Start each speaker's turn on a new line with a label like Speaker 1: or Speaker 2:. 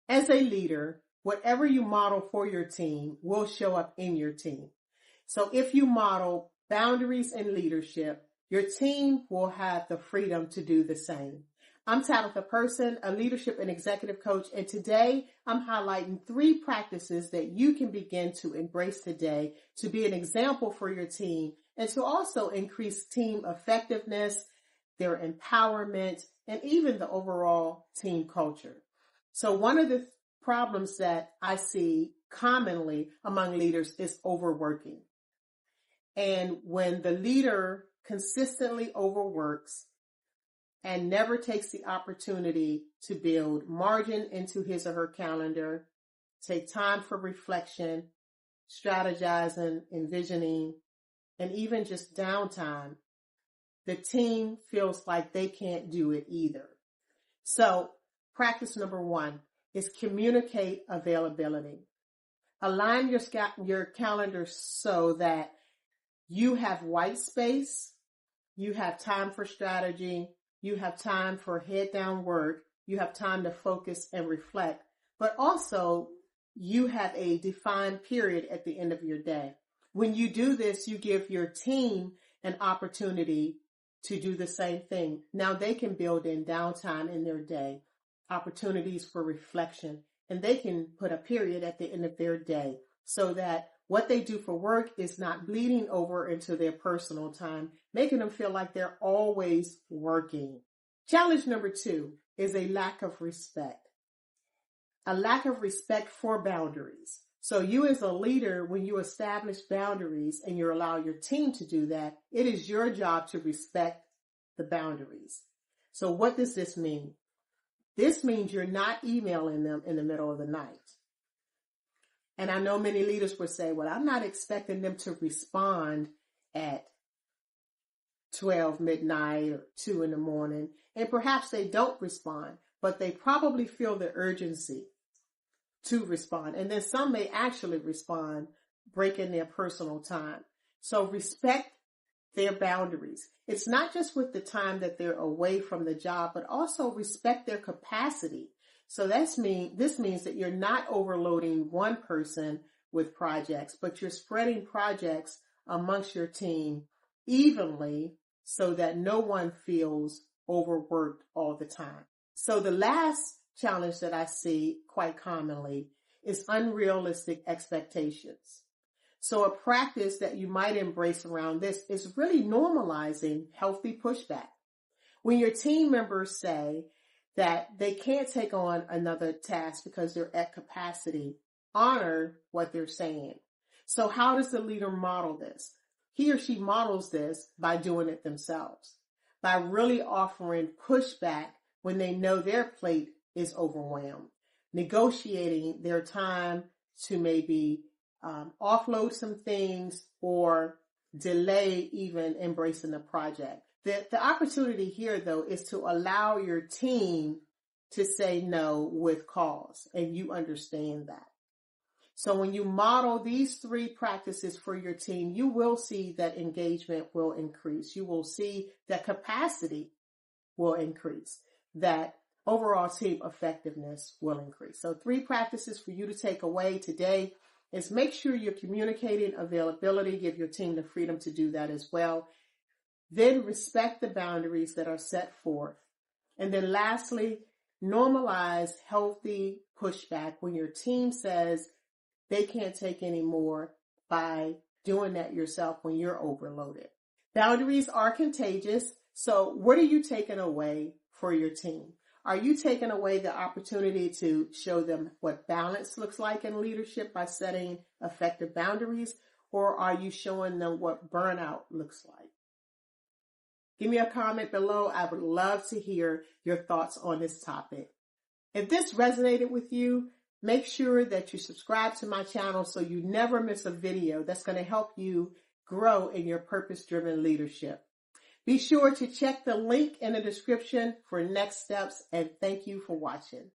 Speaker 1: As a leader, whatever you model for your team will show up in your team. So if you model boundaries and leadership, your team will have the freedom to do the same. I'm Tabitha Person, a leadership and executive coach, and today I'm highlighting 3 practices that you can begin to embrace today to be an example for your team and to also increase team effectiveness, their empowerment, and even the overall team culture. So one of the problems that I see commonly among leaders is overworking. And when the leader consistently overworks and never takes the opportunity to build margin into his or her calendar, take time for reflection, strategizing, envisioning, and even just downtime, the team feels like they can't do it either. So practice number 1 is communicate availability. Align your calendar so that you have white space, you have time for strategy, you have time for head down work, you have time to focus and reflect, but also you have a defined period at the end of your day. When you do this, you give your team an opportunity to do the same thing. Now they can build in downtime in their day, opportunities for reflection, and they can put a period at the end of their day so that what they do for work is not bleeding over into their personal time, making them feel like they're always working. Challenge number 2 is a lack of respect. A lack of respect for boundaries. So you as a leader, when you establish boundaries and you allow your team to do that, it is your job to respect the boundaries. So what does this mean? This means you're not emailing them in the middle of the night. And I know many leaders would say, well, I'm not expecting them to respond at 12 midnight or 2 in the morning. And perhaps they don't respond, but they probably feel the urgency to respond. And then some may actually respond, breaking their personal time. So respect their boundaries. It's not just with the time that they're away from the job, but also respect their capacity. So this means that you're not overloading one person with projects, but you're spreading projects amongst your team evenly so that no one feels overworked all the time. So the last challenge that I see quite commonly is unrealistic expectations. So a practice that you might embrace around this is really normalizing healthy pushback. When your team members say that they can't take on another task because they're at capacity, honor what they're saying. So how does the leader model this? He or she models this by doing it themselves, by really offering pushback when they know their plate is overwhelmed, negotiating their time to maybe offload some things or delay even embracing the project. The opportunity here, though, is to allow your team to say no with cause, and you understand that. So when you model these 3 practices for your team, you will see that engagement will increase. You will see that capacity will increase, that overall team effectiveness will increase. So 3 practices for you to take away today is make sure you're communicating availability, give your team the freedom to do that as well. Then respect the boundaries that are set forth. And then lastly, normalize healthy pushback when your team says they can't take any more by doing that yourself when you're overloaded. Boundaries are contagious. So what are you taking away for your team? Are you taking away the opportunity to show them what balance looks like in leadership by setting effective boundaries? Or are you showing them what burnout looks like? Give me a comment below. I would love to hear your thoughts on this topic. If this resonated with you, make sure that you subscribe to my channel so you never miss a video that's going to help you grow in your purpose-driven leadership. Be sure to check the link in the description for next steps, and thank you for watching.